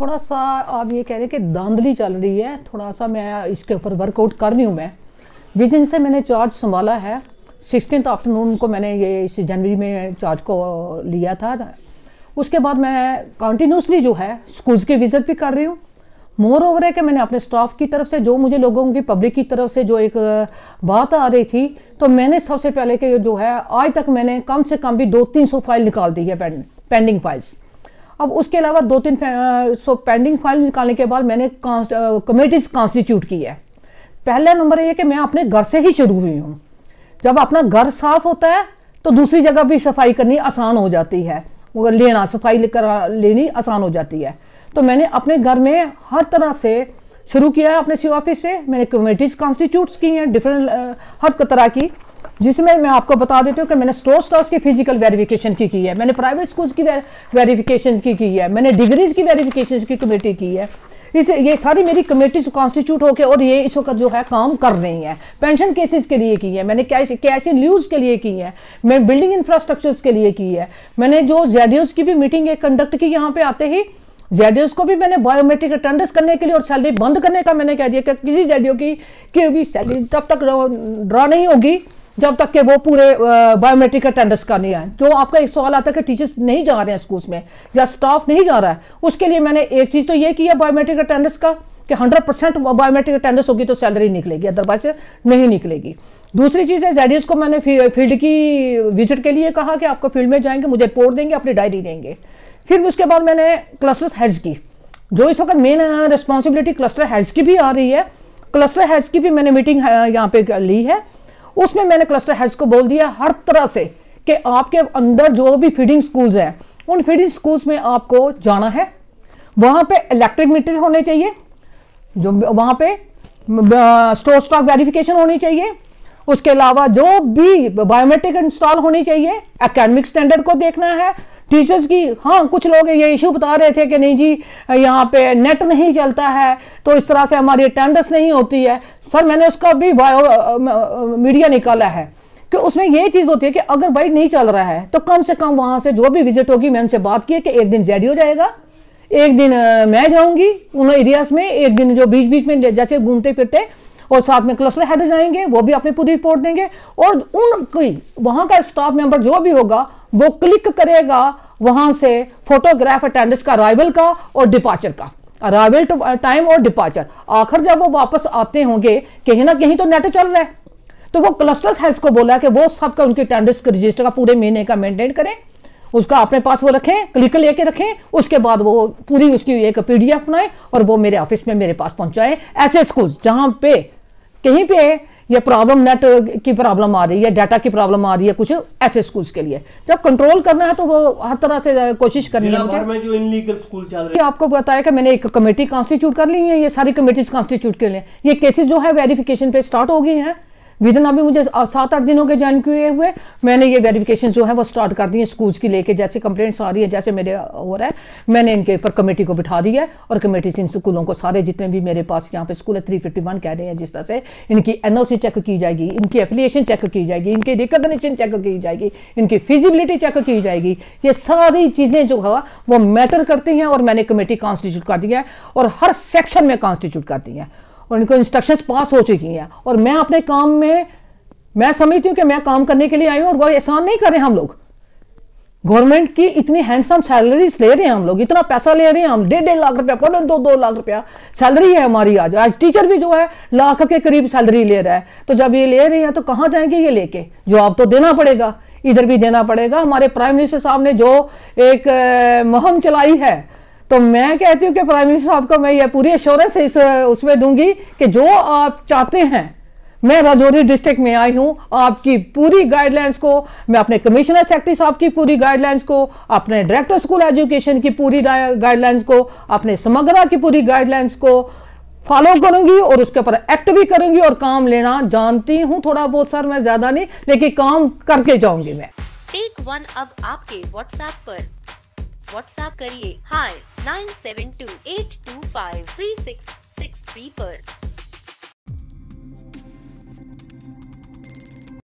थोड़ा सा आप ये कह रहे हैं कि धांधली चल रही है, थोड़ा सा मैं इसके ऊपर वर्कआउट कर रही हूँ। मैं जिस दिन से मैंने चार्ज संभाला है 16th आफ्टरनून को मैंने ये इस जनवरी में चार्ज को लिया था, उसके बाद मैं कंटिन्यूसली जो है स्कूल्स की विजिट भी कर रही हूँ। मोर ओवर है कि मैंने अपने स्टाफ की तरफ से जो मुझे लोगों की पब्लिक की तरफ से जो एक बात आ रही थी, तो मैंने सबसे पहले कि जो है आज तक मैंने कम से कम भी 200-300 फाइल निकाल दी है, पेंडिंग फाइल्स। अब उसके अलावा 200-300 पेंडिंग फाइल निकालने के बाद मैंने कमेटीज कॉन्स्टिट्यूट की है। पहला नंबर ये कि मैं अपने घर से ही शुरू हुई हूँ। जब अपना घर साफ होता है तो दूसरी जगह भी सफाई करनी आसान हो जाती है, सफाई लेनी आसान हो जाती है। तो मैंने अपने घर में हर तरह से शुरू किया है। अपने सी ऑफिस से मैंने कमेटीज कॉन्स्टिट्यूट की हैं डिफरेंट हर तरह की, जिसमें मैं आपको बता देती हूँ कि मैंने स्टोर स्टाफ की फिजिकल वेरिफिकेशन की है, मैंने प्राइवेट स्कूल्स की वेरिफिकेशन की है, मैंने डिग्रीज की वेरिफिकेशन की कमेटी की है। ये सारी मेरी कमेटीज कॉन्स्टिट्यूट होकर और ये इस वक्त जो है काम कर रही हैं। पेंशन केसेस के लिए की है, मैंने कैश इन ल्यूज के लिए की है, मैं बिल्डिंग इंफ्रास्ट्रक्चर्स के लिए की है। मैंने जो जेडीओज की भी मीटिंग कंडक्ट की, यहाँ पे आते ही जेडीओज को भी मैंने बायोमेट्रिक अटेंडेंस करने के लिए और सैलरी बंद करने का मैंने कह दिया कि किसी जेडीओ की भी सैलरी तब तक ड्रा नहीं होगी जब तक कि वो पूरे बायोमेट्रिक अटेंडेंस का नहीं है। जो आपका एक सवाल आता है कि टीचर्स नहीं जा रहे हैं स्कूल्स में या स्टाफ नहीं जा रहा है, उसके लिए मैंने एक चीज़ तो ये की है बायोमेट्रिक अटेंडेंस का कि 100% बायोमेट्रिक अटेंडेंस होगी तो सैलरी निकलेगी, अदरवाइज नहीं निकलेगी। दूसरी चीज़ है जेडीएस को मैंने फील्ड की विजिट के लिए कहा कि आपको फील्ड में जाएंगे, मुझे रिपोर्ट देंगे, अपनी डायरी देंगे। फिर उसके बाद मैंने क्लस्टर हेड्स की, जो इस वक्त मेन रिस्पॉन्सिबिलिटी क्लस्टर हेड्स की भी आ रही है, क्लस्टर हेड्स की भी मैंने मीटिंग यहाँ पे ली है। उसमें मैंने क्लस्टर हेड्स को बोल दिया हर तरह से कि आपके अंदर जो भी फीडिंग स्कूल्स हैं उन फीडिंग स्कूल्स में आपको जाना है, वहाँ पे इलेक्ट्रिक मीटर होने चाहिए, जो वहाँ पे स्टोर स्टॉक वेरिफिकेशन होनी चाहिए, उसके अलावा जो भी बायोमेट्रिक इंस्टॉल होनी चाहिए, एकेडमिक स्टैंडर्ड को देखना है, टीचर्स की। हाँ, कुछ लोग ये इशू बता रहे थे कि नहीं जी यहाँ पे नेट नहीं चलता है तो इस तरह से हमारी अटेंडेंस नहीं होती है। सर मैंने उसका भी मीडिया निकाला है कि उसमें ये चीज़ होती है कि अगर भाई नहीं चल रहा है तो कम से कम वहाँ से जो भी विजिट होगी, मैंने उनसे बात की है कि एक दिन जेडीओ जाएगा, एक दिन मैं जाऊँगी उन एरियाज में, एक दिन जो बीच बीच में जैसे घूमते फिरते, और साथ में क्लस्टर हेड जाएंगे, वो भी अपनी पूरी रिपोर्ट देंगे। और उनकी वहाँ का स्टाफ मेंबर जो भी होगा वो क्लिक करेगा वहाँ से फोटोग्राफ अटेंडेंस का, अराइवल का और डिपार्चर का, अराइवल टाइम और डिपार्चर। आखिर जब वो वापस आते होंगे कहीं ना कहीं तो नेट चल रहा है, तो वो क्लस्टर हेड्स को बोला कि वो सबका उनके अटेंडेंस का रजिस्टर का पूरे महीने का मेंटेन करें, उसका अपने पास वो रखें, क्लिक लेके रखें, उसके बाद वो पूरी उसकी एक पीडीएफ बनाए और वो मेरे ऑफिस में मेरे पास पहुंचाएं। ऐसे स्कूल्स जहां पे कहीं पे ये प्रॉब्लम नेट की प्रॉब्लम आ रही है, डाटा की प्रॉब्लम आ रही है, कुछ ऐसे स्कूल्स के लिए जब कंट्रोल करना है तो वो हर तरह से कोशिश करनी है। जो इनलीगल स्कूल चल रहे हैं, आपको बताया कि मैंने एक कमेटी कॉन्स्टिट्यूट कर ली है, ये सारी कमेटीज कॉन्स्टिट्यूट के लिए ये केसेस जो है वेरिफिकेशन पे स्टार्ट हो गई हैं। विदिन अभी मुझे 7-8 दिनों के ज्वाइन किए हुए मैंने ये वेरिफिकेशन जो है वो स्टार्ट कर दी है स्कूल्स की लेके, जैसे कंप्लेंट्स आ रही है, जैसे मेरे हो रहा है, मैंने इनके ऊपर कमेटी को बिठा दिया है और कमेटी इन स्कूलों को सारे जितने भी मेरे पास यहाँ पे स्कूल है 351 कह रहे हैं, जिस तरह से इनकी एनओसी चेक की जाएगी, इनकी एफिलिएशन चेक की जाएगी, इनकी रिकॉग्निशन चेक की जाएगी, इनकी फिजिबिलिटी चेक की जाएगी, ये सारी चीज़ें जो है वो मैटर करती हैं। और मैंने कमेटी कॉन्स्टिट्यूट कर दी है और हर सेक्शन में कॉन्स्टिट्यूट कर दी है और इनको इंस्ट्रक्शंस पास हो चुकी हैं। और मैं अपने काम में मैं समझती हूँ कि मैं काम करने के लिए आई हूँ और वो एहसान नहीं कर रहे हम लोग। गवर्नमेंट की इतनी हैंडसम सैलरीज ले रहे हैं हम लोग, इतना पैसा ले रहे हैं हम, 1.5 लाख रुपया, 2 लाख रुपया सैलरी है हमारी। आज टीचर भी जो है लाख के करीब सैलरी ले रहा है, तो जब ये ले रहे हैं तो कहाँ जाएंगे ये लेके? जवाब तो देना पड़ेगा, इधर भी देना पड़ेगा। हमारे प्राइम मिनिस्टर साहब ने जो एक मुहिम चलाई है, तो मैं कहती हूँ कि प्राइम मिनिस्टर साहब को मैं ये पूरी एश्योरेंस इस उसमें दूंगी कि जो आप चाहते हैं, मैं राजौरी डिस्ट्रिक्ट में आई हूं, आपकी पूरी गाइडलाइंस को, मैं अपने कमिश्नर सेक्रेटरी साहब की पूरी गाइडलाइंस को, अपने डायरेक्टर स्कूल एजुकेशन की पूरी गाइडलाइंस को, अपने समग्रा की पूरी गाइडलाइंस को फॉलो करूंगी और उसके ऊपर एक्ट भी करूंगी और काम लेना जानती हूं थोड़ा बहुत सर, मैं ज्यादा नहीं, लेकिन काम करके जाऊंगी मैं। टेक वन अब आपके व्हाट्सएप पर। व्हाट्सएप करिए हाय 9728253663 पर।